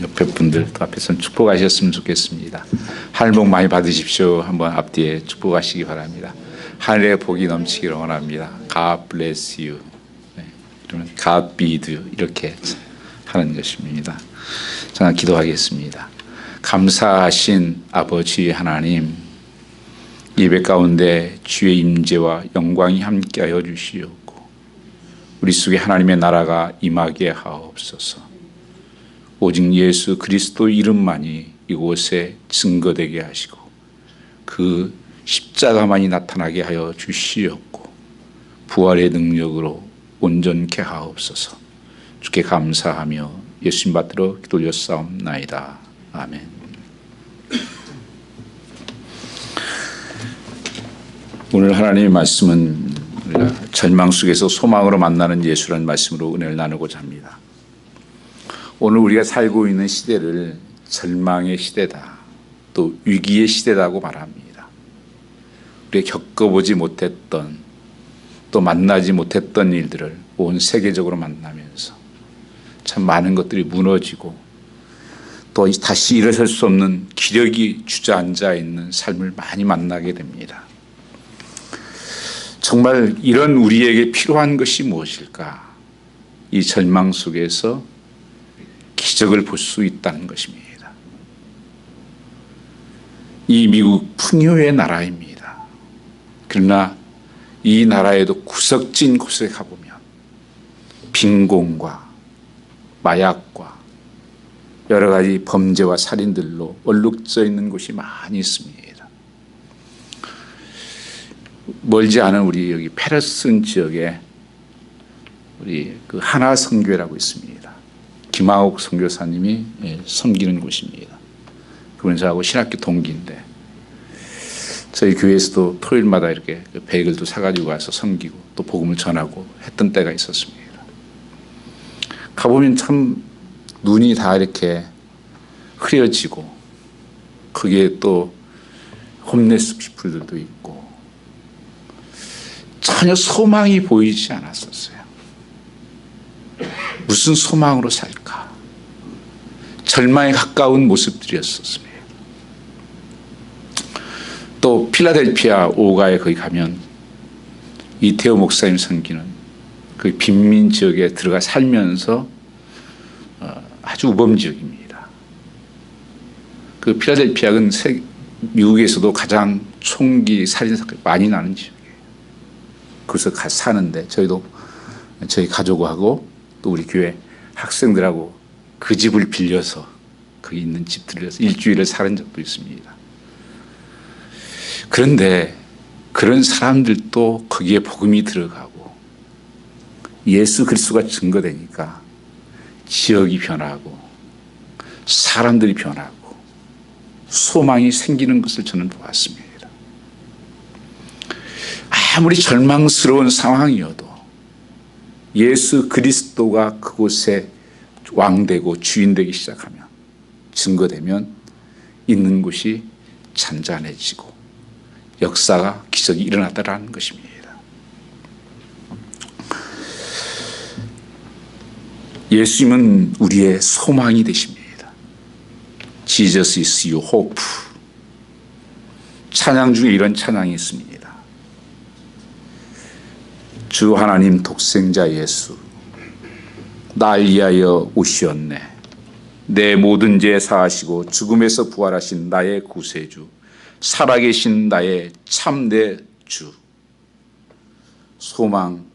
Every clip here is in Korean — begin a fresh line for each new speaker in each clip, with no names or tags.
옆에 분들 또 앞에서 축복하셨으면 좋겠습니다. 하늘 복 많이 받으십시오. 한번 앞뒤에 축복하시기 바랍니다. 하늘의 복이 넘치기를 원합니다. God bless you. 네, 그러면 God be you 이렇게 하는 것입니다. 저는 기도하겠습니다. 감사하신 아버지 하나님, 예배 가운데 주의 임재와 영광이 함께하여 주시옵고 우리 속에 하나님의 나라가 임하게 하옵소서. 오직 예수 그리스도 이름만이 이곳에 증거되게 하시고 그 십자가만이 나타나게 하여 주시옵고 부활의 능력으로 온전케 하옵소서. 주께 감사하며 예수님 받들어 기도 올렸사옵나이다. 아멘. 오늘 하나님의 말씀은 우리가 절망 속에서 소망으로 만나는 예수라는 말씀으로 은혜를 나누고자 합니다. 오늘 우리가 살고 있는 시대를 절망의 시대다, 또 위기의 시대라고 말합니다. 우리가 겪어보지 못했던, 또 만나지 못했던 일들을 온 세계적으로 만나면서 참 많은 것들이 무너지고 또 다시 일어설 수 없는 기력이 주저앉아 있는 삶을 많이 만나게 됩니다. 정말 이런 우리에게 필요한 것이 무엇일까? 이 절망 속에서 기적을 볼 수 있다는 것입니다. 이 미국 풍요의 나라입니다. 그러나 이 나라에도 구석진 곳에 가보면 빈곤과 마약과 여러 가지 범죄와 살인들로 얼룩져 있는 곳이 많이 있습니다. 멀지 않은 우리 여기 페러슨 지역에 우리 그 하나 선교회라고 있습니다. 김하옥 선교사님이 섬기는 곳입니다. 그분 저하고 신학교 동기인데 저희 교회에서도 토요일마다 이렇게 베이글도 사가지고 와서 섬기고 또 복음을 전하고 했던 때가 있었습니다. 가보면 참 눈이 다 이렇게 흐려지고 거기에 또 홈레스 피플들도 있고 전혀 소망이 보이지 않았었어요. 무슨 소망으로 살까? 절망에 가까운 모습들이었었습니다. 또 필라델피아 오가에 거기 가면 이태호 목사님 섬기는 그 빈민 지역에 들어가 살면서 아주 우범 지역입니다. 그 필라델피아는 미국에서도 가장 총기 살인 사건이 많이 나는 지역이에요. 거기서 사는데 저희 가족하고 또 우리 교회 학생들하고 그 집을 빌려서 거기 있는 집들에서 일주일을 사는 적도 있습니다. 그런데 그런 사람들도 거기에 복음이 들어가고 예수 그리스도가 증거되니까 지역이 변하고 사람들이 변하고 소망이 생기는 것을 저는 보았습니다. 아무리 절망스러운 상황이어도 예수 그리스도가 그곳에 왕되고 주인되기 시작하면 증거되면 있는 곳이 잔잔해지고 역사가 기적이 일어났다라는 것입니다. 예수님은 우리의 소망이 되십니다. Jesus is your hope. 찬양 중에 이런 찬양이 있습니다. 주 하나님 독생자 예수, 날 위하여 오시었네. 내 모든 죄 사하시고 죽음에서 부활하신 나의 구세주, 살아계신 나의 참내 주. 소망,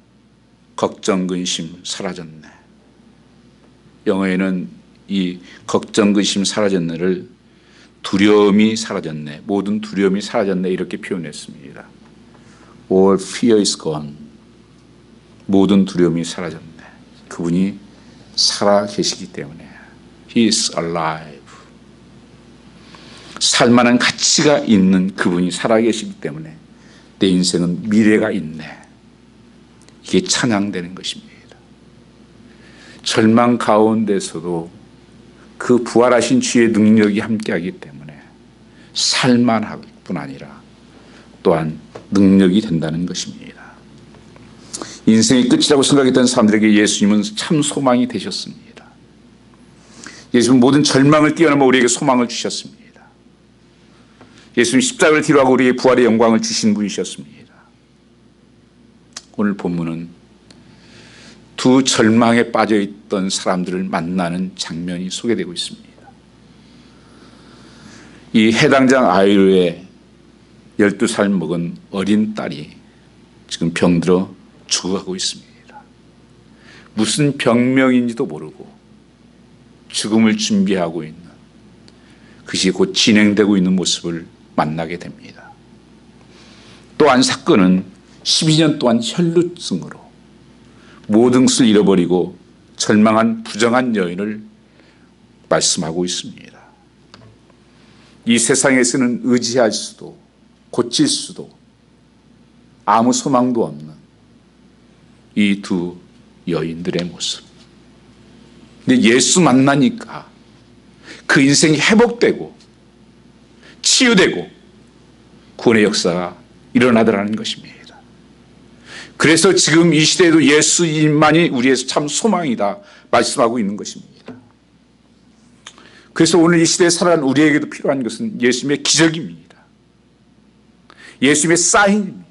걱정, 근심 사라졌네. 영어에는 이 걱정, 근심 사라졌네를 두려움이 사라졌네, 모든 두려움이 사라졌네 이렇게 표현했습니다. All fear is gone. 모든 두려움이 사라졌네. 그분이 살아 계시기 때문에 He is alive. 살만한 가치가 있는 그분이 살아 계시기 때문에 내 인생은 미래가 있네. 이게 찬양되는 것입니다. 절망 가운데서도 그 부활하신 주의 능력이 함께하기 때문에 살만할 뿐 아니라 또한 능력이 된다는 것입니다. 인생의 끝이라고 생각했던 사람들에게 예수님은 참 소망이 되셨습니다. 예수님 모든 절망을 뛰어넘어 우리에게 소망을 주셨습니다. 예수님 십자가를 뒤로하고 우리에게 부활의 영광을 주신 분이셨습니다. 오늘 본문은 두 절망에 빠져있던 사람들을 만나는 장면이 소개되고 있습니다. 이 해당장 아이루의 12살 먹은 어린 딸이 지금 병들어 죽어가고 있습니다. 무슨 병명인지도 모르고 죽음을 준비하고 있는, 그것이 곧 진행되고 있는 모습을 만나게 됩니다. 또한 사건은 12년 동안 혈루증으로 모든 것을 잃어버리고 절망한 부정한 여인을 말씀하고 있습니다. 이 세상에서는 의지할 수도 고칠 수도 아무 소망도 없는 이 두 여인들의 모습. 근데 예수 만나니까 그 인생이 회복되고 치유되고 구원의 역사가 일어나더라는 것입니다. 그래서 지금 이 시대에도 예수님만이 우리에서 참 소망이다 말씀하고 있는 것입니다. 그래서 오늘 이 시대에 살아가는 우리에게도 필요한 것은 예수님의 기적입니다. 예수님의 사인입니다.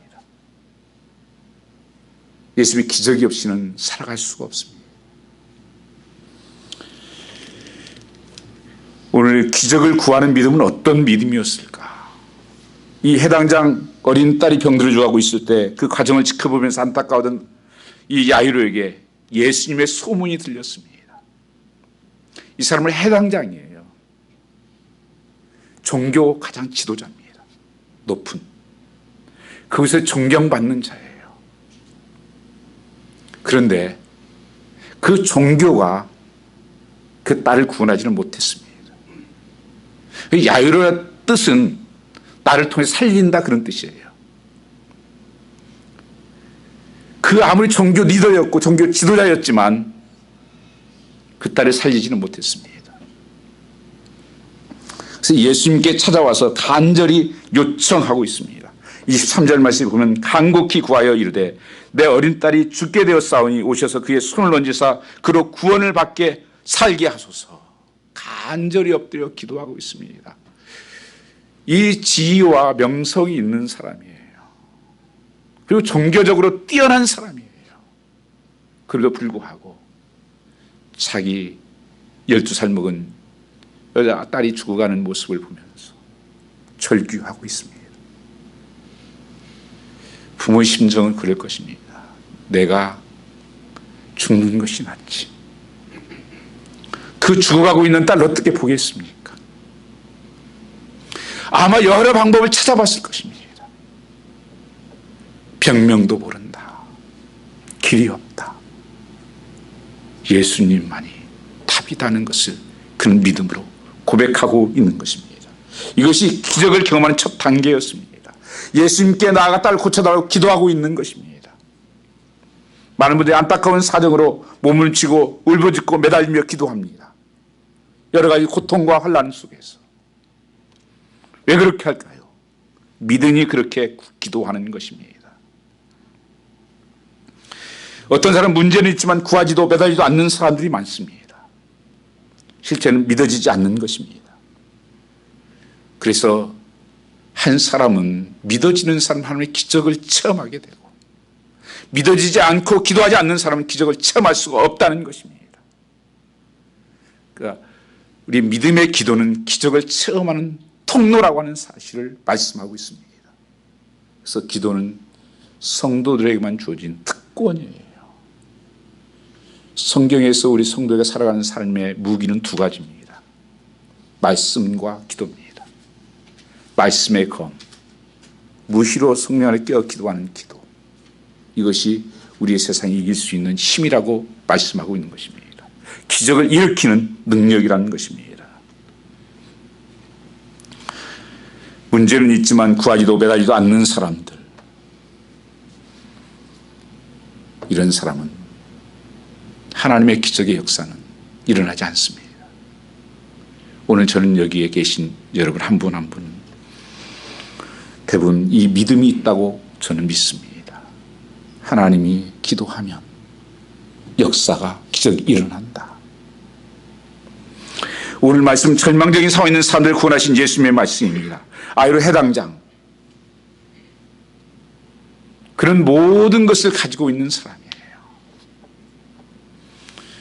예수님의 기적이 없이는 살아갈 수가 없습니다. 오늘 기적을 구하는 믿음은 어떤 믿음이었을까? 이 해당장 어린 딸이 병들어 죽어가고 있을 때 그 과정을 지켜보면서 안타까웠던 이 야이로에게 예수님의 소문이 들렸습니다. 이 사람은 해당장이에요. 종교 가장 지도자입니다. 높은. 거기서 존경받는 자예요. 그런데 그 종교가 그 딸을 구원하지는 못했습니다. 야이로의 뜻은 나를 통해 살린다 그런 뜻이에요. 그 아무리 종교 리더였고 종교 지도자였지만 그 딸을 살리지는 못했습니다. 그래서 예수님께 찾아와서 간절히 요청하고 있습니다. 23절 말씀에 보면 간곡히 구하여 이르되 내 어린 딸이 죽게 되었사오니 오셔서 그의 손을 얹으사 그로 구원을 받게 살게 하소서. 간절히 엎드려 기도하고 있습니다. 이 지위와 명성이 있는 사람이에요. 그리고 종교적으로 뛰어난 사람이에요. 그래도 불구하고 자기 12살 먹은 여자 딸이 죽어가는 모습을 보면서 절규하고 있습니다. 부모의 심정은 그럴 것입니다. 내가 죽는 것이 낫지. 그 죽어가고 있는 딸을 어떻게 보겠습니까? 아마 여러 방법을 찾아봤을 것입니다. 병명도 모른다. 길이 없다. 예수님만이 답이다는 것을 그는 믿음으로 고백하고 있는 것입니다. 이것이 기적을 경험하는 첫 단계였습니다. 예수님께 나아가 딸을 고쳐달라고 기도하고 있는 것입니다. 많은 분들이 안타까운 사정으로 몸을 쥐고 울부짖고 매달리며 기도합니다. 여러 가지 고통과 환난 속에서. 왜 그렇게 할까요? 믿음이 그렇게 기도하는 것입니다. 어떤 사람은 문제는 있지만 구하지도 매달리지도 않는 사람들이 많습니다. 실제는 믿어지지 않는 것입니다. 그래서 한 사람은 믿어지는 사람 하나님의 기적을 체험하게 되고 믿어지지 않고 기도하지 않는 사람은 기적을 체험할 수가 없다는 것입니다. 그러니까 우리 믿음의 기도는 기적을 체험하는 통로라고 하는 사실을 말씀하고 있습니다. 그래서 기도는 성도들에게만 주어진 특권이에요. 성경에서 우리 성도가 살아가는 삶의 무기는 두 가지입니다. 말씀과 기도입니다. 말씀의 검, 무시로 성령 안에 깨어 기도하는 기도. 이것이 우리의 세상에 이길 수 있는 힘이라고 말씀하고 있는 것입니다. 기적을 일으키는 능력이라는 것입니다. 문제는 있지만 구하지도 매달리지도 않는 사람들. 이런 사람은 하나님의 기적의 역사는 일어나지 않습니다. 오늘 저는 여기에 계신 여러분 한 분 한 분은 대부분 이 믿음이 있다고 저는 믿습니다. 하나님이 기도하면 역사가 기적이 일어난다. 오늘 말씀 절망적인 상황에 있는 사람들을 구원하신 예수님의 말씀입니다. 아이로 해당장. 그런 모든 것을 가지고 있는 사람이에요.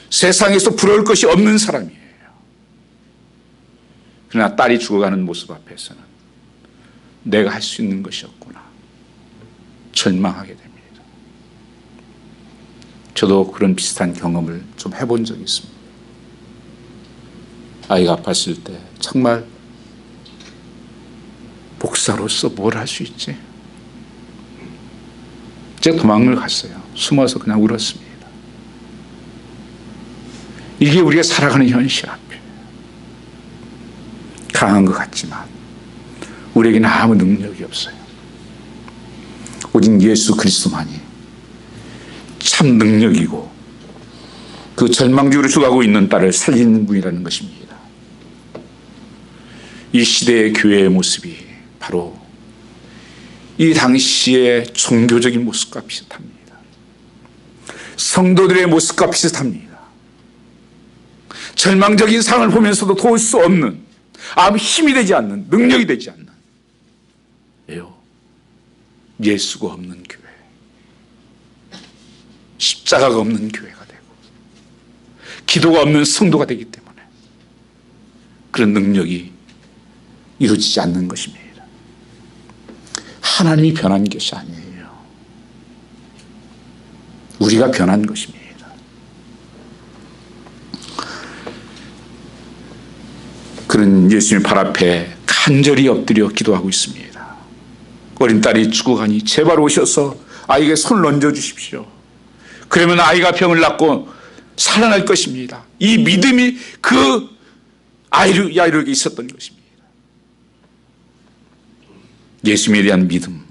세상에서 부러울 것이 없는 사람이에요. 그러나 딸이 죽어가는 모습 앞에서는 내가 할 수 있는 것이 없구나. 절망하게 됩니다. 저도 그런 비슷한 경험을 좀 해본 적이 있습니다. 아이가 아팠을 때 정말 목사로서 뭘 할 수 있지? 제가 도망을 갔어요. 숨어서 그냥 울었습니다. 이게 우리가 살아가는 현실 앞에 강한 것 같지만 우리에게는 아무 능력이 없어요. 오직 예수 그리스도만이 참 능력이고 그 절망적으로 죽어가고 있는 딸을 살리는 분이라는 것입니다. 이 시대의 교회의 모습이 바로 이 당시의 종교적인 모습과 비슷합니다. 성도들의 모습과 비슷합니다. 절망적인 상황을 보면서도 도울 수 없는, 아무 힘이 되지 않는, 능력이 되지 않는, 왜요? 예수가 없는 교회, 십자가가 없는 교회가 되고 기도가 없는 성도가 되기 때문에 그런 능력이 이루어지지 않는 것입니다. 하나님이 변한 것이 아니에요. 우리가 변한 것입니다. 그런 예수님의 발 앞에 간절히 엎드려 기도하고 있습니다. 어린 딸이 죽어가니 제발 오셔서 아이에게 손을 얹어 주십시오. 그러면 아이가 병을 낫고 살아날 것입니다. 이 믿음이 그 야이로에게 있었던 것입니다. 예수님에 대한 믿음.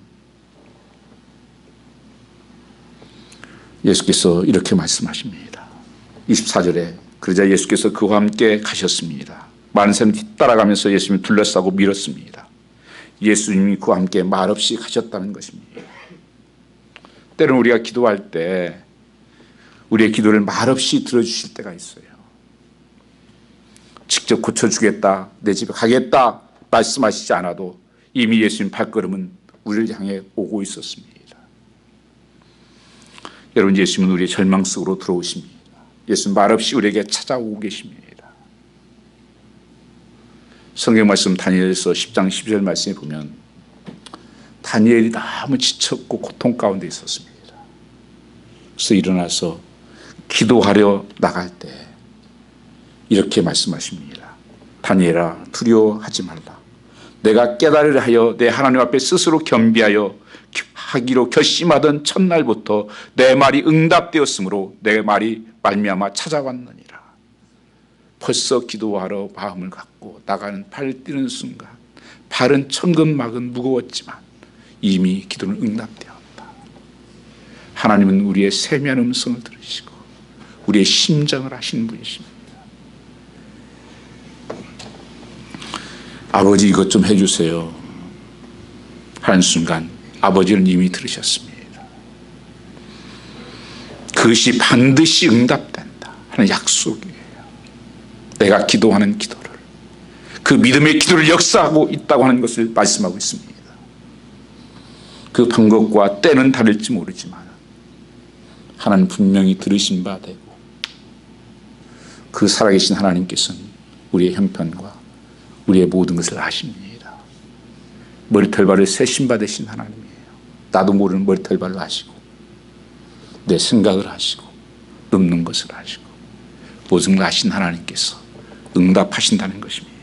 예수께서 이렇게 말씀하십니다. 24절에 그러자 예수께서 그와 함께 가셨습니다. 많은 사람이 뒤따라가면서 예수님을 둘러싸고 밀었습니다. 예수님이 그와 함께 말없이 가셨다는 것입니다. 때로는 우리가 기도할 때 우리의 기도를 말없이 들어주실 때가 있어요. 직접 고쳐주겠다, 내 집에 가겠다 말씀하시지 않아도 이미 예수님 발걸음은 우리를 향해 오고 있었습니다. 여러분, 예수님은 우리의 절망 속으로 들어오십니다. 예수님 말없이 우리에게 찾아오고 계십니다. 성경 말씀 다니엘서 10장 12절 말씀에 보면 다니엘이 너무 지쳤고 고통 가운데 있었습니다. 그래서 일어나서 기도하려 나갈 때 이렇게 말씀하십니다. 다니엘아, 두려워하지 말라. 내가 깨달으려 하여 내 하나님 앞에 스스로 겸비하여 하기로 결심하던 첫날부터 내 말이 응답되었으므로 내 말이 말미암아 찾아왔느니라. 벌써 기도하러 마음을 갖고 나가는 발을 뛰는 순간 발은 천근만근 무거웠지만 이미 기도는 응답되었다. 하나님은 우리의 세미한 음성을 들으시고 우리의 심정을 아시는 분이십니다. 아버지, 이것 좀 해주세요. 하는 순간 아버지는 이미 들으셨습니다. 그것이 반드시 응답된다 하는 약속이에요. 내가 기도하는 기도를, 그 믿음의 기도를 역사하고 있다고 하는 것을 말씀하고 있습니다. 그 방법과 때는 다를지 모르지만 하나님 분명히 들으신 바 되고 그 살아계신 하나님께서는 우리의 형편과 우리의 모든 것을 아십니다. 머리털발을 세신 바 되신 하나님이에요. 나도 모르는 머리털발을 아시고 내 생각을 아시고 넘는 것을 아시고 모든 걸 아신 하나님께서 응답하신다는 것입니다.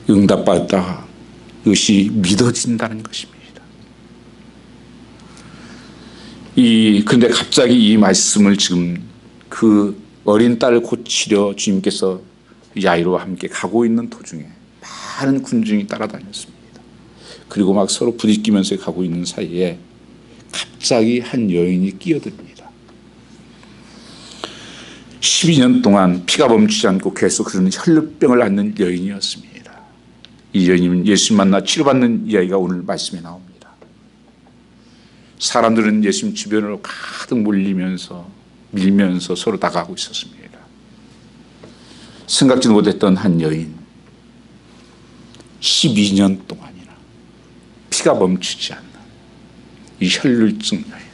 응답받다 이것이 믿어진다는 것입니다. 그런데 갑자기 이 말씀을 지금 그 어린 딸을 고치려 주님께서 야이로와 함께 가고 있는 도중에 많은 군중이 따라다녔습니다. 그리고 막 서로 부딪히면서 가고 있는 사이에 갑자기 한 여인이 끼어듭니다. 12년 동안 피가 멈추지 않고 계속 흐르는 혈루병을 앓는 여인이었습니다. 이 여인은 예수님 만나 치료받는 이야기가 오늘 말씀에 나옵니다. 사람들은 예수님 주변으로 가득 밀면서 서로 다가가고 있었습니다. 생각지도 못했던 한 여인, 12년 동안이나 피가 멈추지 않는 이 혈루증 여인.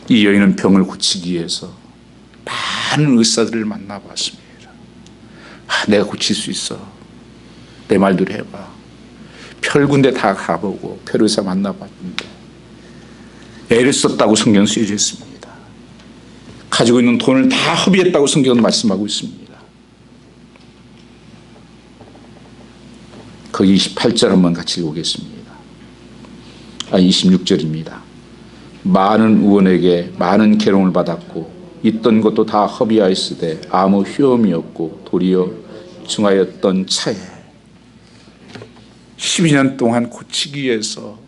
이 여인은 병을 고치기 위해서 많은 의사들을 만나봤습니다. 내가 고칠 수 있어. 내 말대로 해봐. 별군데 다 가보고 별의사 만나봤는데 애를 썼다고 성경은 쓰여져 있습니다. 가지고 있는 돈을 다 허비했다고 성경은 말씀하고 있습니다. 거기 28절 한번 같이 읽어보겠습니다. 26절입니다. 많은 의원에게 많은 괴로움을 받았고 있던 것도 다 허비하였으되 아무 효험이 없고 도리어 중하였던 차에 12년 동안 고치기 위해서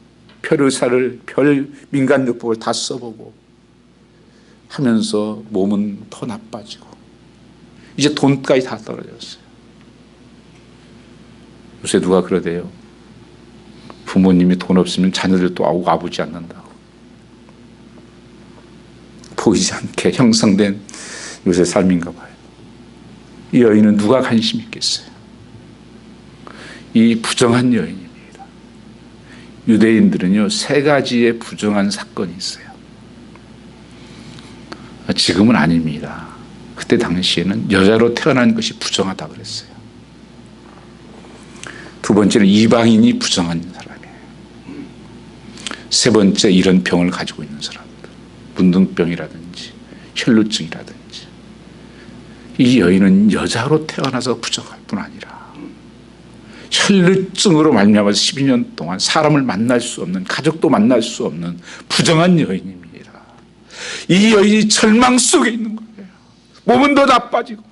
별의사를 별 민간요법을 다 써보고 하면서 몸은 더 나빠지고 이제 돈까지 다 떨어졌어요. 요새 누가 그러대요. 부모님이 돈 없으면 자녀들도 아버지 않는다고. 보이지 않게 형성된 요새 삶인가 봐요. 이 여인은 누가 관심 있겠어요? 이 부정한 여인입니다. 유대인들은요, 3가지의 부정한 사건이 있어요. 지금은 아닙니다. 그때 당시에는 여자로 태어난 것이 부정하다고 그랬어요. 두 번째는 이방인이 부정한 사람이에요. 세 번째, 이런 병을 가지고 있는 사람들. 문둥병이라든지 혈루증이라든지. 이 여인은 여자로 태어나서 부정할 뿐 아니라 혈루증으로 말미암아서 12년 동안 사람을 만날 수 없는, 가족도 만날 수 없는 부정한 여인입니다. 이 여인이 절망 속에 있는 거예요. 몸은 더 나빠지고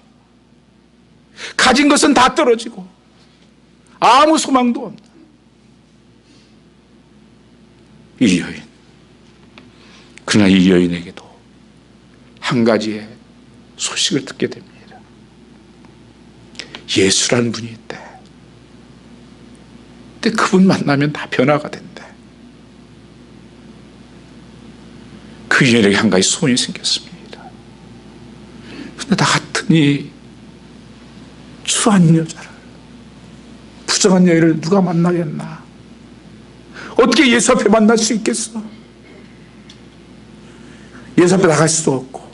가진 것은 다 떨어지고 아무 소망도 없는 이 여인. 그러나 이 여인에게도 한 가지의 소식을 듣게 됩니다. 예수라는 분이 있대. 근데 그분 만나면 다 변화가 된대. 그 여인에게 한 가지 소원이 생겼습니다. 근데 나 같은 이 추한 여자를, 부정한 여인을 누가 만나겠나? 어떻게 예수 앞에 만날 수 있겠어? 예수 앞에 나갈 수도 없고.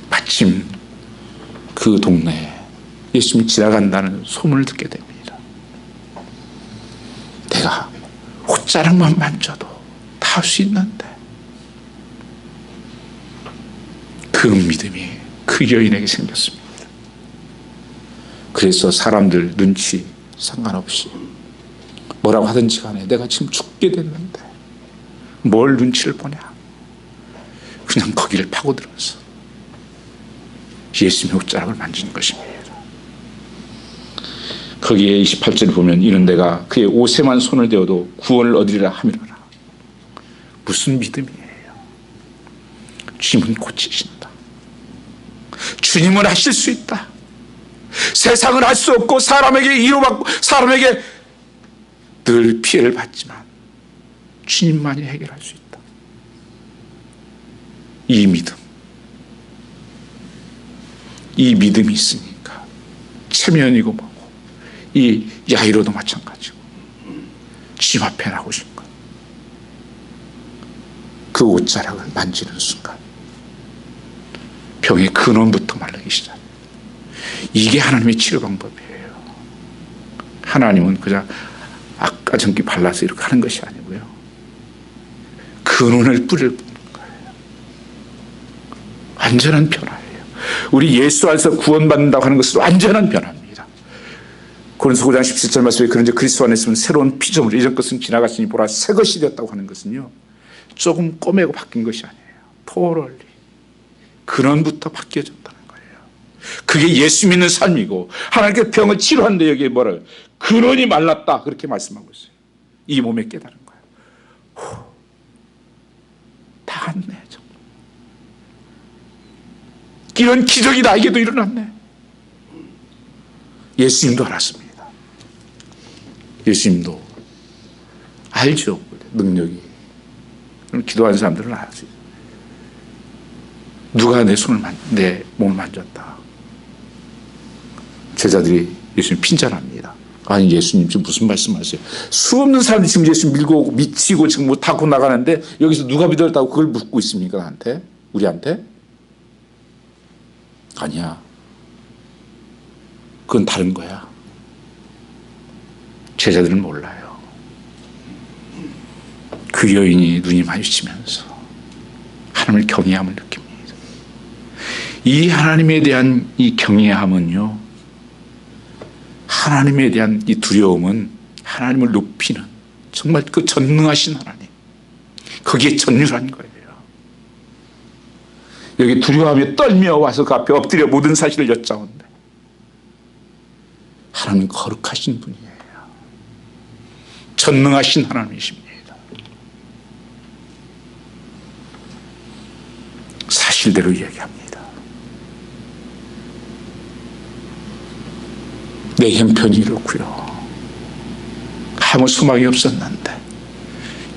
마침 그 동네에 예수님이 지나간다는 소문을 듣게 됩니다. 내가 옷자락만 만져도 다 할 수 있는데. 그 믿음이 그 여인에게 생겼습니다. 그래서 사람들 눈치 상관없이 뭐라고 하든지 간에 내가 지금 죽게 됐는데 뭘 눈치를 보냐. 그냥 거기를 파고들어서 예수님의 옷자락을 만지는 것입니다. 거기에 28절을 보면 이는 내가 그의 옷에만 손을 대어도 구원을 얻으리라 함이로라. 무슨 믿음이에요? 주님은 고치신다. 주님은 하실 수 있다. 세상은 할 수 없고 사람에게 이로받고 사람에게 늘 피해를 받지만 주님만이 해결할 수 있다. 이 믿음, 이 믿음이 있으니까 체면이고 뭐고 이 야이로도 마찬가지고 주님 앞에 나오신 것, 그 옷자락을 만지는 순간 병의 근원부터 말르기 시작. 이게 하나님의 치료 방법이에요. 하나님은 그냥 아까 전기 발라서 이렇게 하는 것이 아니고요, 근원을 뿌리를 뽑는 거예요. 완전한 변화예요. 우리 예수 안에서 구원받는다고 하는 것은 완전한 변화입니다. 고린도서 9장 17절 말씀에 그런즉 그리스도 안에 있으면 새로운 피조물, 이전 것은 지나갔으니 보라 새 것이 되었다고 하는 것은요, 조금 꼬매고 바뀐 것이 아니에요. 토럴리 근원부터 바뀌어졌다는 거예요. 그게 예수 믿는 삶이고 하나님께 병을 치료하는데 여기에 뭐라고요? 근원이 말랐다 그렇게 말씀하고 있어요. 이 몸에 깨달은 거예요. 후, 다 왔네. 정말. 이런 기적이 나에게도 일어났네. 예수님도 알았습니다. 예수님도 알죠. 능력이. 기도하는 사람들은 알죠. 누가 내 몸을 만졌다. 제자들이 예수님 핀잔합니다. 아니 예수님 지금 무슨 말씀하세요? 수없는 사람들이 지금 예수 밀고 미치고 지금 뭐 타고 나가는데 여기서 누가 믿었다고 그걸 묻고 있습니까? 나한테? 우리한테? 아니야. 그건 다른 거야. 제자들은 몰라요. 그 여인이 눈이 마주치면서 하나님을 경외함을 느낍니다. 이 하나님에 대한 이 경외함은요, 하나님에 대한 이 두려움은 하나님을 높이는 정말 그 전능하신 하나님, 거기에 전율한 거예요. 여기 두려워하며 떨며 와서 그 앞에 엎드려 모든 사실을 여짜온데 하나님 거룩하신 분이에요. 전능하신 하나님이십니다. 사실대로 이야기합니다. 내 형편이 이렇고요. 아무 소망이 없었는데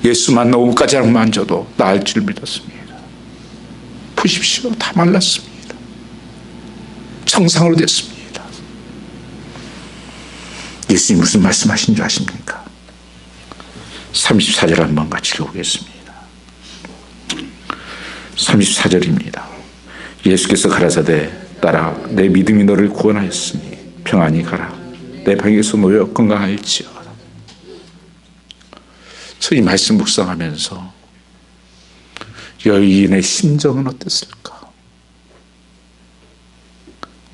예수만 너무까지 만져도 나을 줄 믿었습니다. 보십시오. 다 말랐습니다. 정상으로 됐습니다. 예수님 무슨 말씀하신 줄 아십니까? 34절 한번 같이 읽어보겠습니다. 34절입니다. 예수께서 가라사대 따라 내 믿음이 너를 구원하였으니 평안히 가라. 내 방에서 놓여 건강할지어다. 저 이 말씀 묵상하면서 여인의 심정은 어땠을까?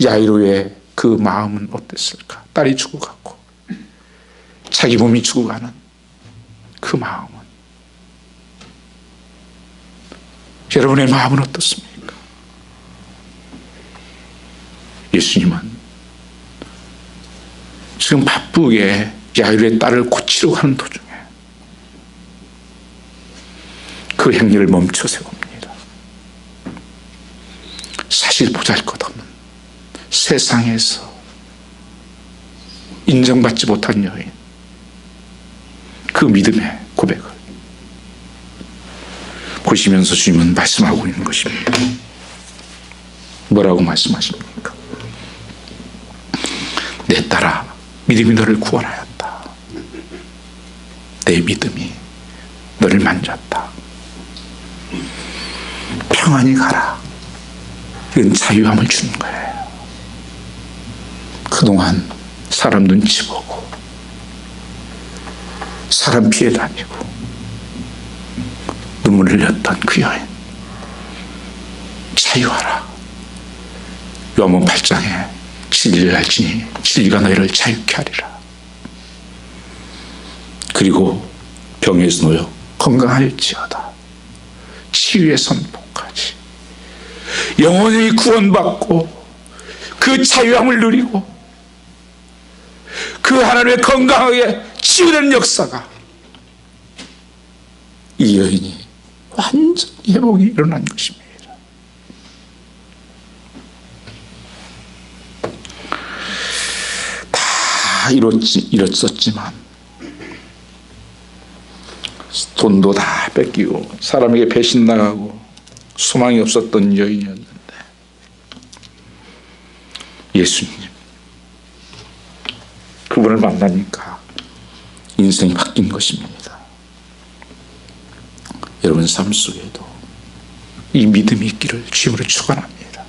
야이로의 그 마음은 어땠을까? 딸이 죽어가고 자기 몸이 죽어가는 그 마음은, 여러분의 마음은 어떻습니까? 예수님은 지금 바쁘게 야이로의 딸을 고치려고 하는 도중에 그 행위를 멈춰 세웁니다. 사실 보잘것없는 세상에서 인정받지 못한 여인, 그 믿음의 고백을 보시면서 주님은 말씀하고 있는 것입니다. 뭐라고 말씀하십니까? 내 딸아, 믿음이 너를 구원하였다. 내 믿음이 너를 만졌다. 평안히 가라. 이런 자유함을 주는 거예요. 그동안 사람 눈치 보고 사람 피해 다니고 눈물을 흘렸던 그 여인, 자유하라. 요한복음 8장에 진리를 알지니 진리가 너희를 자유케 하리라. 그리고 병에서 놓여 건강할지어다. 치유의 선포까지 영원히 구원받고 그 자유함을 누리고 그 하나님의 건강하게 치유되는 역사가, 이 여인이 완전히 회복이 일어난 것입니다. 다 이뤘었지만 돈도 다 뺏기고 사람에게 배신 나가고 소망이 없었던 여인이었는데 예수님, 그분을 만나니까 인생이 바뀐 것입니다. 여러분 삶 속에도 이 믿음이 있기를 주님으로 축원합니다.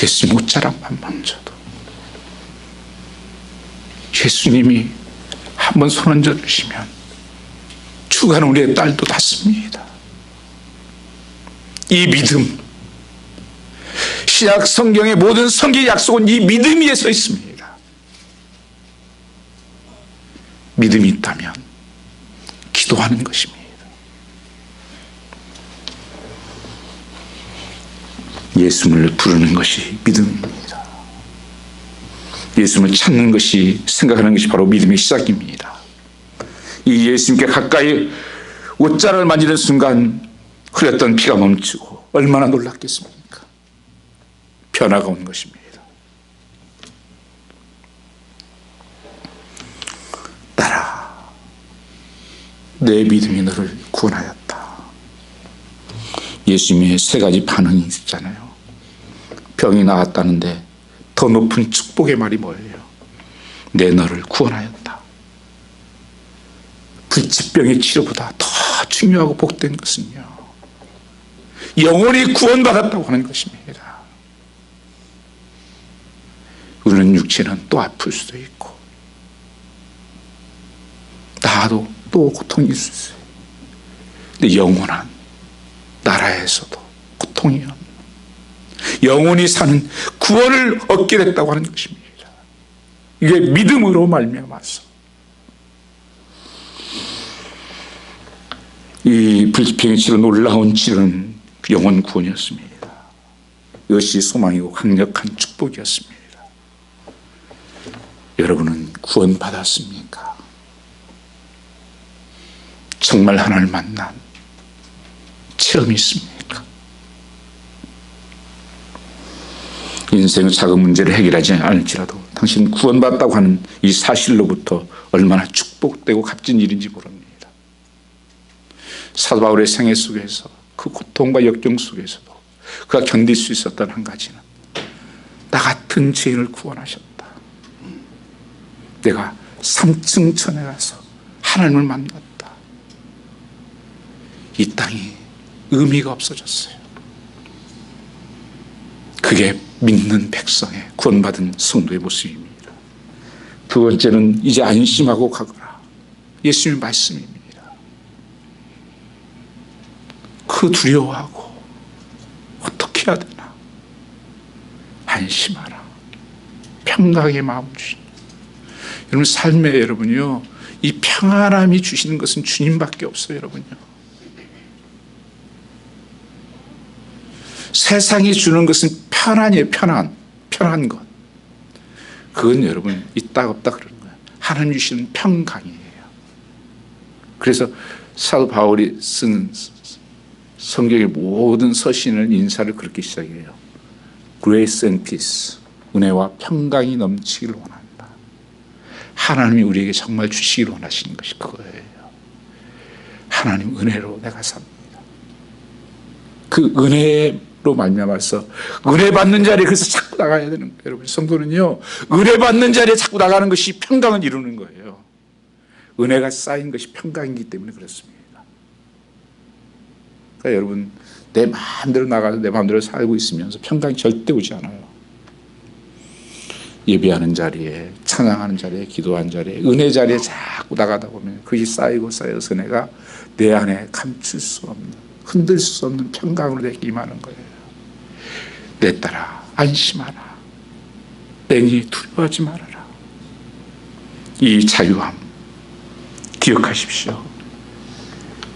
예수님 옷자락만 만져도 예수님이 한번 손 얹어 주시면 죽어가는 우리의 딸도 낫습니다. 이 믿음, 신약 성경의 모든 성경의 약속은 이 믿음 위에 서 있습니다. 믿음이 있다면 기도하는 것입니다. 예수님을 부르는 것이 믿음입니다. 예수님을 찾는 것이, 생각하는 것이 바로 믿음의 시작입니다. 이 예수님께 가까이 옷자락을 만지는 순간 흘렸던 피가 멈추고 얼마나 놀랐겠습니까? 변화가 온 것입니다. 딸아, 내 믿음이 너를 구원하였다. 예수님의 세 가지 반응이 있잖아요. 병이 나았다는데 더 높은 축복의 말이 뭐예요? 내 너를 구원하였다. 불치병의 치료보다 더 중요하고 복된 것은요, 영혼이 구원받았다고 하는 것입니다. 우리는 육체는 또 아플 수도 있고 나도 또 고통이 있을 수 있어요. 근데 영원한 나라에서도 고통이 없는 영원히 사는 구원을 얻게 됐다고 하는 것입니다. 이게 믿음으로 말미암아서 이 불치병의 치료, 놀라운 치료는 영혼 구원이었습니다. 이것이 소망이고 강력한 축복이었습니다. 여러분은 구원받았습니까? 정말 하나님을 만난 체험이 있습니까? 인생의 작은 문제를 해결하지 않을지라도 당신 구원받았다고 하는 이 사실로부터 얼마나 축복되고 값진 일인지 모릅니다. 사도 바울의 생애 속에서 그 고통과 역경 속에서도 그가 견딜 수 있었던 한 가지는 나 같은 죄인을 구원하셨다. 내가 3층 천에 가서 하나님을 만났다. 이 땅이 의미가 없어졌어요. 그게 믿는 백성의 구원받은 성도의 모습입니다. 두 번째는 이제 안심하고 가거라. 예수님의 말씀입니다. 그 두려워하고 어떻게 해야 되나? 안심하라. 평강의 마음 주신 여러분, 삶에 여러분요, 이 평안함이 주시는 것은 주님밖에 없어요. 여러분요, 세상이 주는 것은 편안이에요. 편한 것. 그건 여러분 있다 없다 그러는 거예요. 하나님 주시는 평강이에요. 그래서 사도 바울이 쓴 성경의 모든 서신을 인사를 그렇게 시작해요. Grace and peace, 은혜와 평강이 넘치기를 원한다. 하나님이 우리에게 정말 주시기를 원하시는 것이 그거예요. 하나님 은혜로 내가 삽니다. 그 은혜로 말미암아서 은혜 받는 자리에 그래서 자꾸 나가야 되는 거예요. 여러분, 성도는요, 은혜 받는 자리에 자꾸 나가는 것이 평강을 이루는 거예요. 은혜가 쌓인 것이 평강이기 때문에 그렇습니다. 그러니까 여러분, 내 마음대로 나가서 내 마음대로 살고 있으면서 평강이 절대 오지 않아요. 예배하는 자리에, 찬양하는 자리에, 기도하는 자리에, 은혜 자리에 자꾸 나가다 보면 그것이 쌓이고 쌓여서 내가 내 안에 감출 수 없는, 흔들 수 없는 평강으로 내게 임하는 거예요. 내 딸아, 안심하라. 땡이 두려워하지 말아라. 이 자유함 기억하십시오.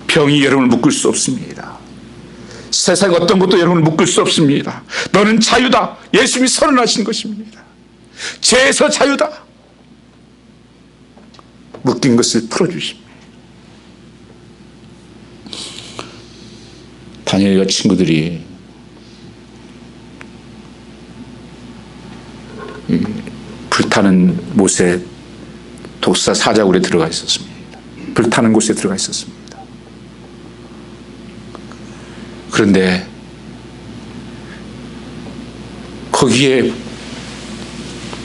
병이 여러분을 묶을 수 없습니다. 세상 어떤 것도 여러분을 묶을 수 없습니다. 너는 자유다. 예수님이 선언하신 것입니다. 죄에서 자유다. 묶인 것을 풀어주십니다. 다니엘과 친구들이 불타는 못에 독사 사자굴에 들어가 있었습니다. 불타는 곳에 들어가 있었습니다. 그런데 거기에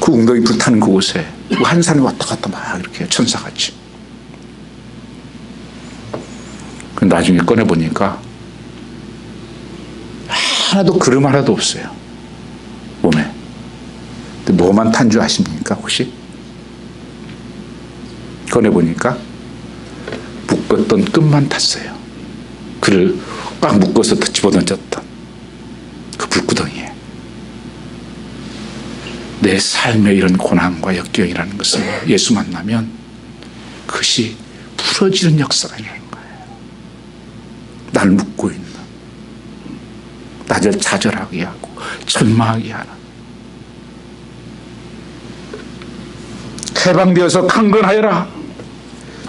그 웅덩이 불타는 그곳에 한 사람이 왔다 갔다 막 이렇게 천사같이. 나중에 꺼내보니까 하나도 그름 하나도 없어요. 몸에. 근데 뭐만 탄 줄 아십니까 혹시? 꺼내보니까 묶었던 끈만 탔어요. 그를 꽉 묶어서 집어던졌던 그 불구덩이에. 내 삶의 이런 고난과 역경이라는 것은 예수 만나면 그것이 풀어지는 역사가 일어나는 거예요. 나를 묶고 있는, 나를 좌절하게 하고 절망하게 하는, 해방되어서 강건하여라.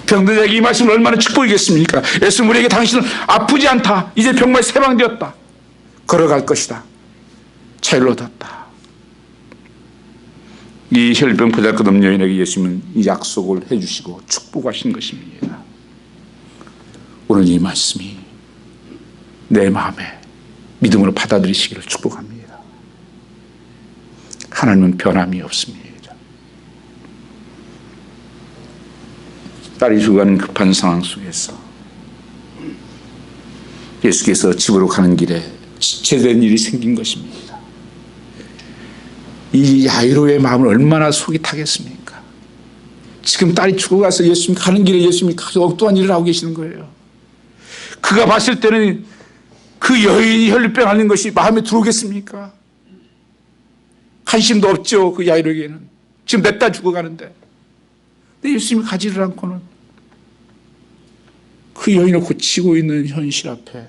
병들에게 이 말씀은 얼마나 축복이겠습니까? 예수님 우리에게 당신은 아프지 않다. 이제 병마에 해방되었다. 걸어갈 것이다. 자유를 얻었다. 이 혈병 보잘것없는 여인에게 예수님은 이 약속을 해주시고 축복하신 것입니다. 오늘 이 말씀이 내 마음에 믿음으로 받아들이시기를 축복합니다. 하나님은 변함이 없습니다. 딸이 죽어가는 급한 상황 속에서 예수께서 집으로 가는 길에 제대된 일이 생긴 것입니다. 이 야이로의 마음을 얼마나 속이 타겠습니까? 지금 딸이 죽어가서 예수님 가는 길에 예수님이 엉뚱한 일을 하고 계시는 거예요. 그가 봤을 때는 그 여인이 혈류병 앓는 것이 마음에 들어오겠습니까? 관심도 없죠. 그 야이로에게는. 지금 내 딸 죽어가는데. 근데 예수님이 가지를 않고는 그 여인을 고치고 있는 현실 앞에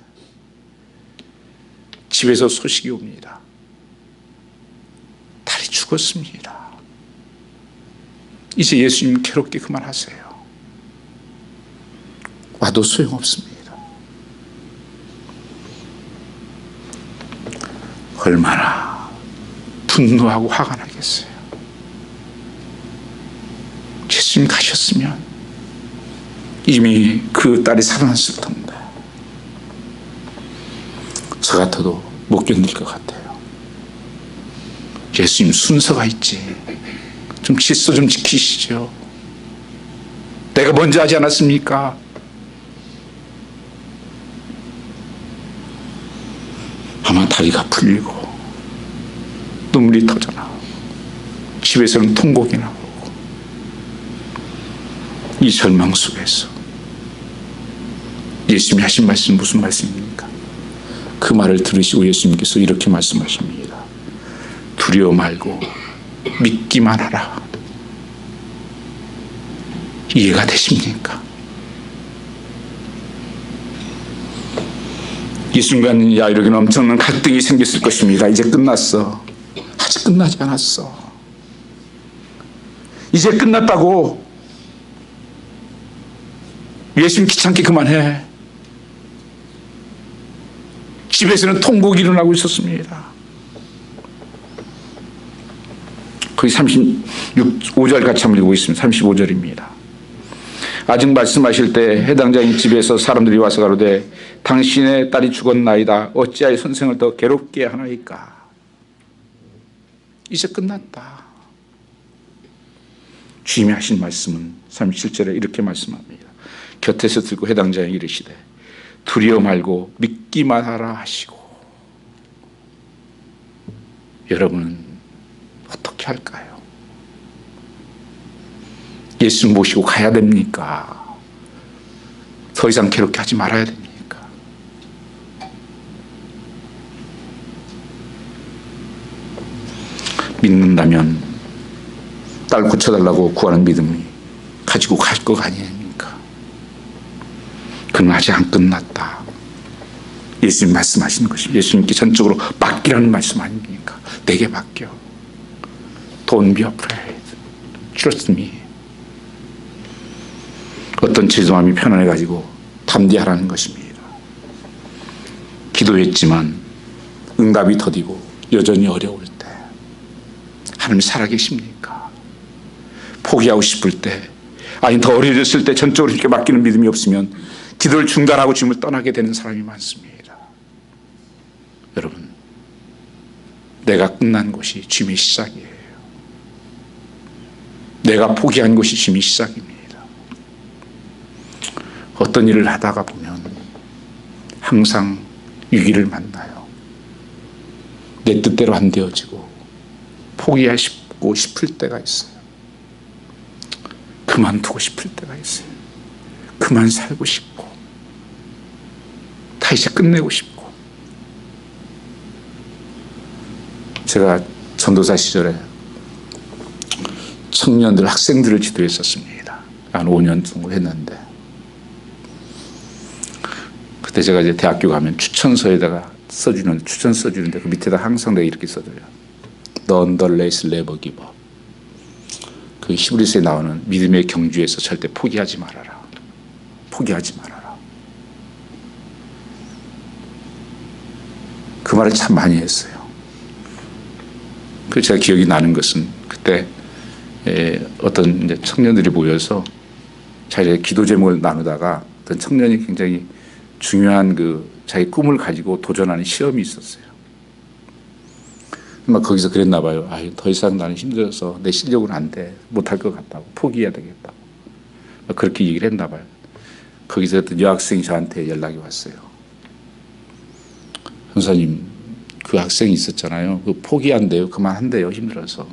집에서 소식이 옵니다. 딸이 죽었습니다. 이제 예수님 괴롭게 그만하세요. 와도 소용없습니다. 얼마나 분노하고 화가 나겠어요. 예수님 가셨으면 이미 그 딸이 살아났을 텐데 저 같아도 못 견딜 것 같아요. 예수님 순서가 있지. 좀 질서 좀 지키시죠. 내가 먼저 하지 않았습니까? 아마 다리가 풀리고 눈물이 터져나오고 집에서는 통곡이 나오고 이 절망 속에서 예수님이 하신 말씀은 무슨 말씀입니까? 그 말을 들으시고 예수님께서 이렇게 말씀하십니다. 두려워 말고 믿기만 하라. 이해가 되십니까? 이 순간 야이로에게는 엄청난 갈등이 생겼을 것입니다. 이제 끝났어. 아직 끝나지 않았어. 이제 끝났다고. 예수님 귀찮게 그만해. 집에서는 통곡이 일어나고 있었습니다. 거기 35절 같이 한번 읽고 있습니다. 35절입니다. 아직 말씀하실 때 해당자인 집에서 사람들이 와서 가로되 당신의 딸이 죽었나이다. 어찌하여 선생을 더 괴롭게 하나이까. 이제 끝났다. 주님이 하신 말씀은 37절에 이렇게 말씀합니다. 곁에서 들고 해당자에게 이르시되 두려워 말고 믿기만 하라 하시고. 여러분은 어떻게 할까요? 예수 모시고 가야 됩니까? 더 이상 괴롭게 하지 말아야 됩니까? 믿는다면 딸 고쳐달라고 구하는 믿음이 가지고 갈 것 아닙니까? 그는 아직 안 끝났다. 예수님 말씀하시는 것이 예수님께 전적으로 맡기라는 말씀 아닙니까? 내게 맡겨. Don't be afraid. Trust me. 어떤 죄송함이 편안해가지고 담대하라는 것입니다. 기도했지만 응답이 더디고 여전히 어려울 때 하나님 살아계십니까? 포기하고 싶을 때, 아니 더 어려졌을 때 전적으로 이렇게 맡기는 믿음이 없으면 기도를 중단하고 주님을 떠나게 되는 사람이 많습니다. 여러분, 내가 끝난 것이 주님의 시작이에요. 내가 포기한 것이 주님의 시작입니다. 어떤 일을 하다가 보면 항상 위기를 만나요. 내 뜻대로 안 되어지고 포기하고 싶을 때가 있어요. 그만두고 싶을 때가 있어요. 그만 살고 싶고 다 이제 끝내고 싶고. 제가 전도사 시절에 청년들, 학생들을 지도했었습니다. 한 5년 정도 했는데 그때 제가 이제 대학교 가면 추천서에다가 추천 써주는데 그 밑에다 항상 내가 이렇게 써줘요. Nonetheless never give up. 그 히브리서에 나오는 믿음의 경주에서 절대 포기하지 말아라. 포기하지 말아라. 그 말을 참 많이 했어요. 그 제가 기억이 나는 것은 그때 어떤 이제 청년들이 모여서 자기의 기도 제목을 나누다가 어떤 청년이 굉장히 중요한 그 자기 꿈을 가지고 도전하는 시험이 있었어요. 막 거기서 그랬나 봐요. 더 이상 나는 힘들어서 내 실력은 안 돼. 못할 것 같다고. 포기해야 되겠다고. 그렇게 얘기를 했나 봐요. 거기서 어떤 여학생이 저한테 연락이 왔어요. 형사님, 그 학생이 있었잖아요. 그 포기한대요. 그만한대요. 힘들어서.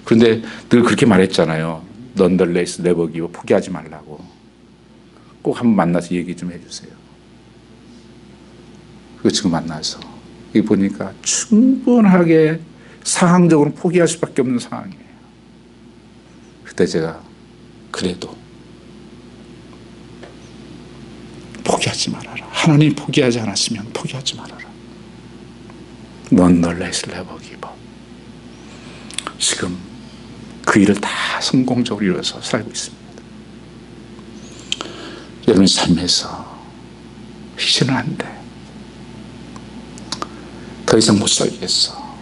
그런데 늘 그렇게 말했잖아요. 넌덜레스 네버기브, 포기하지 말라고. 꼭 한번 만나서 얘기 좀 해주세요. 그거 지금 만나서 여기 보니까 충분하게 상황적으로 포기할 수밖에 없는 상황이에요. 그때 제가 그래도 포기하지 말아라. 하나님이 포기하지 않았으면 포기하지 말아라. 넌덜레스 네버기브. 지금 그 일을 다 성공적으로 이루어서 살고 있습니다. 여러분 삶에서 이제는 안 돼. 더 이상 못 살겠어.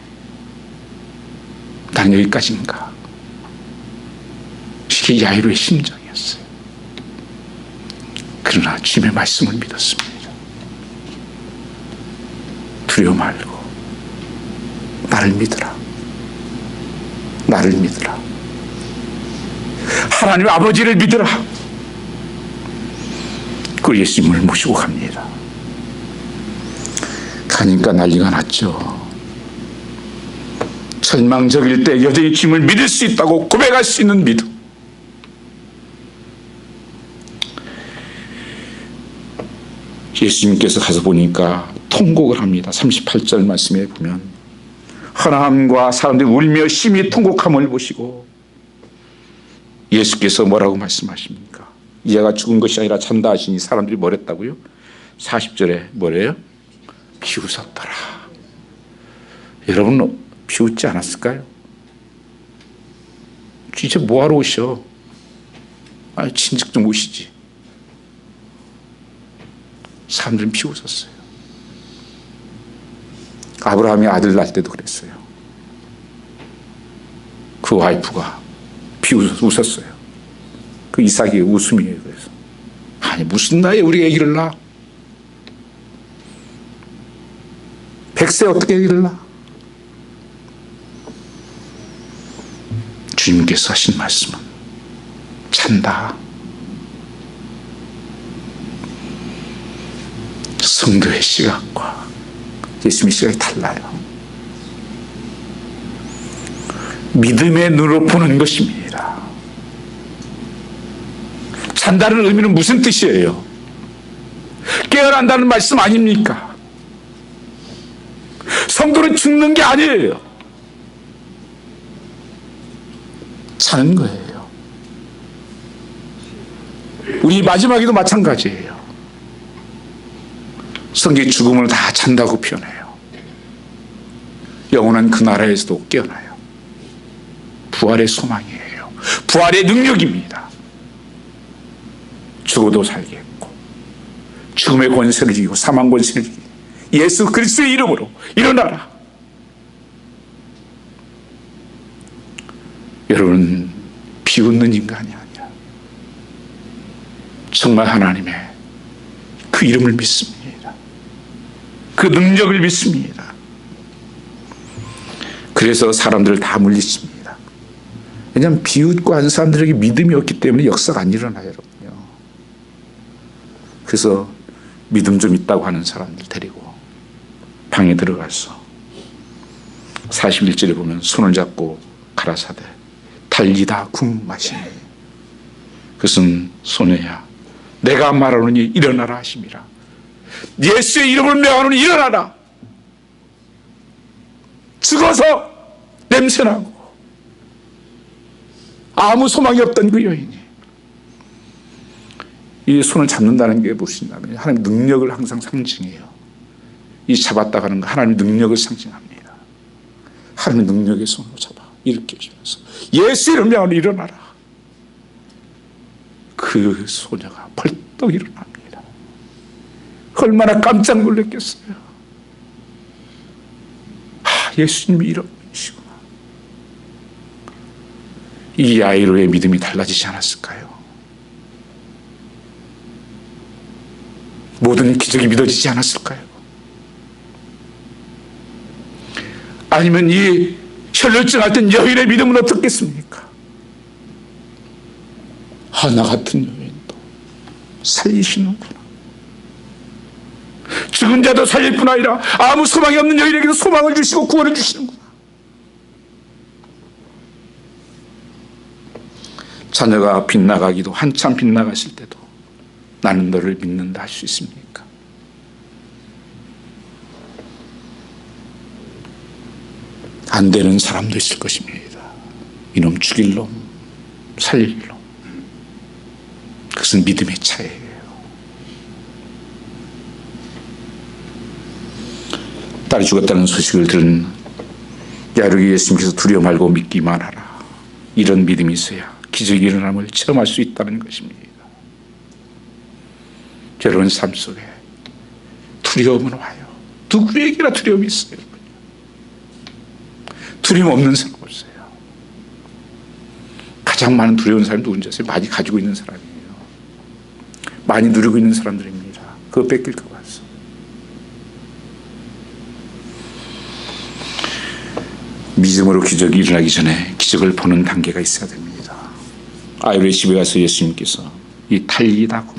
난 여기까지인가. 이게 야이로의 심정이었어요. 그러나 주님의 말씀을 믿었습니다. 두려워 말고 나를 믿으라. 나를 믿으라. 하나님 아버지를 믿으라. 그 예수님을 모시고 갑니다. 가니까 난리가 났죠. 절망적일 때 여전히 주님을 믿을 수 있다고 고백할 수 있는 믿음. 예수님께서 가서 보니까 통곡을 합니다. 38절 말씀에 보면 하나님과 사람들이 울며 심히 통곡함을 보시고 예수께서 뭐라고 말씀하십니까? 이제가 죽은 것이 아니라 산다 하시니 사람들이 뭐랬다고요? 40절에 뭐래요? 비웃었더라. 여러분 비웃지 않았을까요? 이제 뭐하러 오셔? 진즉 좀 오시지. 사람들은 비웃었어요. 아브라함이 아들 낳을 때도 그랬어요. 그 와이프가 비웃었어요. 그 이삭이 웃음이에요. 그래서 무슨 나이에 우리가 아기를 낳아? 100세 어떻게 아기를 낳아? 주님께서 하신 말씀은 찬다. 성도의 시각과 예수님의 시각이 달라요. 믿음의 눈으로 보는 것입니다. 잔다는 의미는 무슨 뜻이에요? 깨어난다는 말씀 아닙니까? 성도는 죽는 게 아니에요. 사는 거예요. 우리 마지막에도 마찬가지예요. 성경이 죽음을 다 찬다고 표현해요. 영원한 그 나라에서도 깨어나요. 부활의 소망이에요. 부활의 능력입니다. 죽어도 살겠고 죽음의 권세를 이기고 사망 권세를 이기고 예수 그리스도의 이름으로 일어나라. 여러분 비웃는 인간이 아니라 정말 하나님의 그 이름을 믿습니다. 그 능력을 믿습니다. 그래서 사람들을 다 물리칩니다. 왜냐하면 비웃고 한 사람들에게 믿음이 없기 때문에 역사가 안 일어나요. 여러분요. 그래서 믿음 좀 있다고 하는 사람들 데리고 방에 들어가서 41절에 보면 손을 잡고 가라사대 달리다 굶마시니 그것은 소녀야 내가 말하노니 일어나라 하심이라. 예수의 이름을 명하노니 일어나라. 죽어서 냄새나고 아무 소망이 없던 그 여인이 이 손을 잡는다는 게 무엇이냐면 하나님 능력을 항상 상징해요. 이 잡았다 가는 거 하나님 능력을 상징합니다. 하나님 능력의 손으로 잡아 일으켜주면서 예수의 이름을 명하노니 일어나라. 그 소녀가 벌떡 일어납니다. 얼마나 깜짝 놀랐겠어요. 예수님이 이런 분이시구나. 이 야이로의 믿음이 달라지지 않았을까요? 모든 기적이 믿어지지 않았을까요? 아니면 이 혈루증 앓던 여인의 믿음은 어떻겠습니까? 나 같은 여인도 살리시는구나. 죽은 자도 살릴 뿐 아니라 아무 소망이 없는 여인에게도 소망을 주시고 구원을 주시는구나. 자녀가 빗나가기도 한참 빗나갔을 때도 나는 너를 믿는다 할 수 있습니까? 안 되는 사람도 있을 것입니다. 이놈 죽일 놈, 살릴 놈. 그것은 믿음의 차이예요. 딸이 죽었다는 소식을 들은 야이로에게 예수님께서 두려워 말고 믿기만 하라. 이런 믿음이 있어야 기적이 일어남을 체험할 수 있다는 것입니다. 여러분 삶 속에 두려움은 와요. 누구에게나 두려움이 있어요. 두려움 없는 사람 없어요. 가장 많은 두려운 사람이 누군지 아세요? 많이 가지고 있는 사람이에요. 많이 누리고 있는 사람들입니다. 그거 뺏길까 봐서. 믿음으로 기적이 일어나기 전에 기적을 보는 단계가 있어야 됩니다. 아이로의 집에 가서 예수님께서 이 탈리다고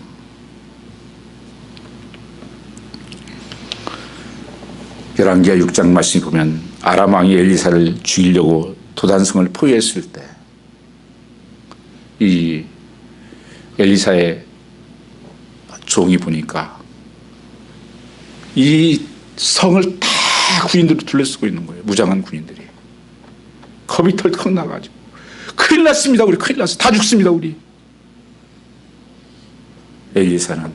열왕기하 6장 말씀 보면 아람 왕이 엘리사를 죽이려고 도단성을 포위했을 때 이 엘리사의 종이 보니까 이 성을 다 군인들이 둘러쓰고 있는 거예요. 무장한 군인들이. 겁이 털컥 나가지고 큰일 났습니다. 우리 큰일 났어. 다 죽습니다. 우리. 엘리사는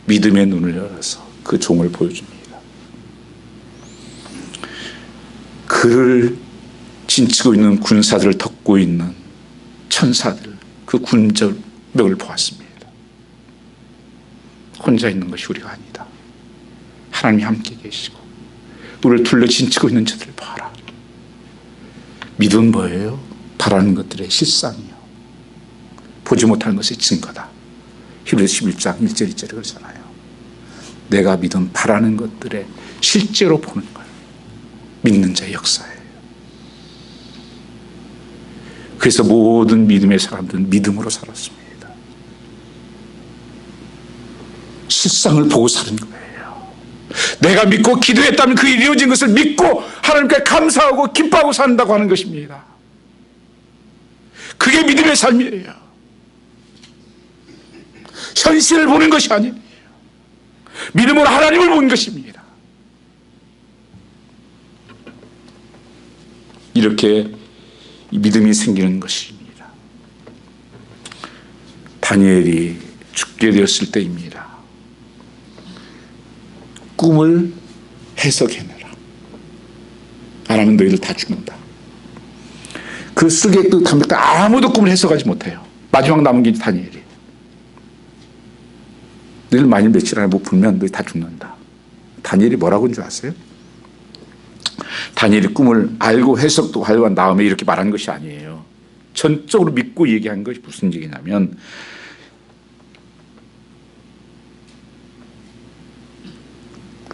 믿음의 눈을 열어서 그 종을 보여줍니다. 그를 진치고 있는 군사들을 덮고 있는 천사들, 그 군절벽을 보았습니다. 혼자 있는 것이 우리가 아니다. 하나님이 함께 계시고 우리를 둘러 진치고 있는 저들을 봐라. 믿음은 뭐예요? 바라는 것들의 실상이요. 보지 못하는 것의 증거다. 히브리서 11장 1절 2절에 그러잖아요. 내가 믿음 바라는 것들의 실제로 보는 걸 믿는 자의 역사예요. 그래서 모든 믿음의 사람들은 믿음으로 살았습니다. 실상을 보고 사는 거예요. 내가 믿고 기도했다면 그 이루어진 것을 믿고 하나님께 감사하고 기뻐하고 산다고 하는 것입니다. 그게 믿음의 삶이에요. 현실을 보는 것이 아니에요. 믿음으로 하나님을 보는 것입니다. 이렇게 믿음이 생기는 것입니다. 다니엘이 죽게 되었을 때입니다. 꿈을 해석해내라. 안 하면 너희들 다 죽는다. 그 쓰게 그 아무도 꿈을 해석하지 못해요. 마지막 남은 게 다니엘이. 너희들 만일 며칠 안에 못 풀면 너희 다 죽는다. 다니엘이 뭐라고 한 줄 아세요? 다니엘이 꿈을 알고 해석도 하고 한 다음에 이렇게 말한 것이 아니에요. 전적으로 믿고 얘기한 것이 무슨 얘기냐면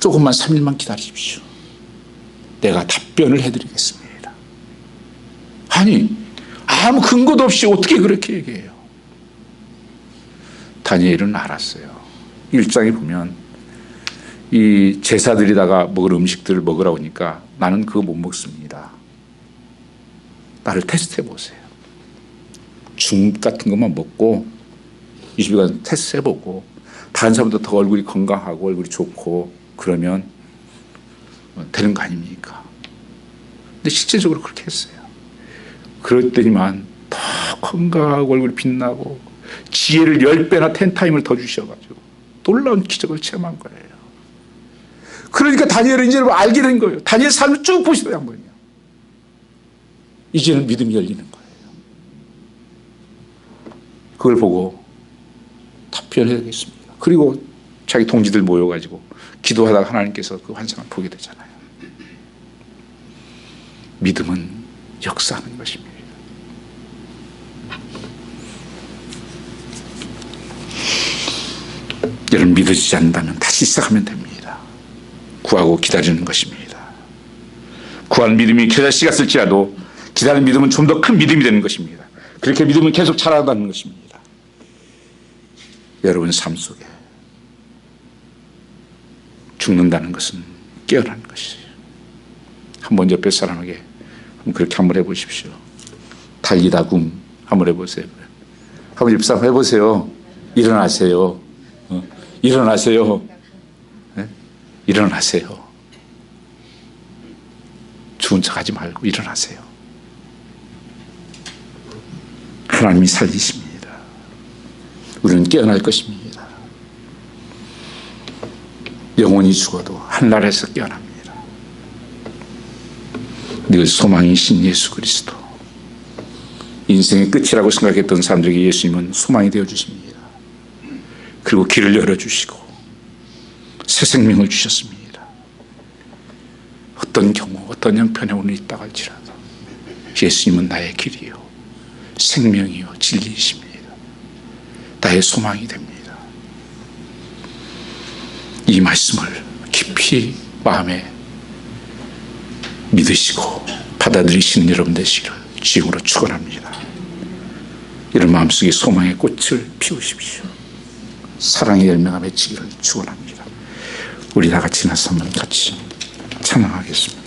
조금만 3일만 기다리십시오. 내가 답변을 해드리겠습니다. 아니 아무 근거도 없이 어떻게 그렇게 얘기해요? 다니엘은 알았어요. 1장에 보면 이 제사들이다가 먹을 음식들을 먹으라고 하니까 나는 그거 못 먹습니다. 나를 테스트해 보세요. 죽 같은 것만 먹고 20일간 테스트해 보고 다른 사람보다 더 얼굴이 건강하고 얼굴이 좋고 그러면 되는 거 아닙니까? 근데 실제적으로 그렇게 했어요. 그랬더니만 더 건강하고 얼굴이 빛나고 지혜를 10배나 10타임을 더 주셔가지고 놀라운 기적을 체험한 거예요. 그러니까 다니엘은 이제 알게 된 거예요. 다니엘 삶을 쭉 보시더니 한 번요. 이제는 믿음이 열리는 거예요. 그걸 보고 답변해야겠습니다. 그리고 자기 동지들 모여가지고 기도하다가 하나님께서 그 환상을 보게 되잖아요. 믿음은 역사하는 것입니다. 여러분 믿어지지 않는다면 다시 시작하면 됩니다. 구하고 기다리는 것입니다. 구하는 믿음이 겨자씨가 쓸지라도 기다리는 믿음은 좀 더 큰 믿음이 되는 것입니다. 그렇게 믿음은 계속 자라가는 것입니다. 여러분 삶 속에 죽는다는 것은 깨어나는 것이에요. 한번 옆에 사람에게 그렇게 한번 해보십시오. 달리다 굼 한번 해보세요. 한번 옆 사람 해보세요. 일어나세요. 일어나세요. 네? 일어나세요. 죽은 척하지 말고 일어나세요. 하나님이 살리십니다. 우리는 깨어날 것입니다. 영원히 죽어도 하늘나라에서 깨어납니다. 늘 소망이신 예수 그리스도. 인생의 끝이라고 생각했던 사람들에게 예수님은 소망이 되어주십니다. 그리고 길을 열어주시고 새 생명을 주셨습니다. 어떤 경우 어떤 형편에 오늘 있다고 할지라도 예수님은 나의 길이요 생명이요 진리이십니다. 나의 소망이 됩니다. 이 말씀을 깊이 마음에 믿으시고 받아들이시는 여러분 되시기를 주님으로 축원합니다. 이런 마음속에 소망의 꽃을 피우십시오. 사랑의 열매가 맺히기를 축원합니다. 우리 다 같이 나서 한번 같이 찬양하겠습니다.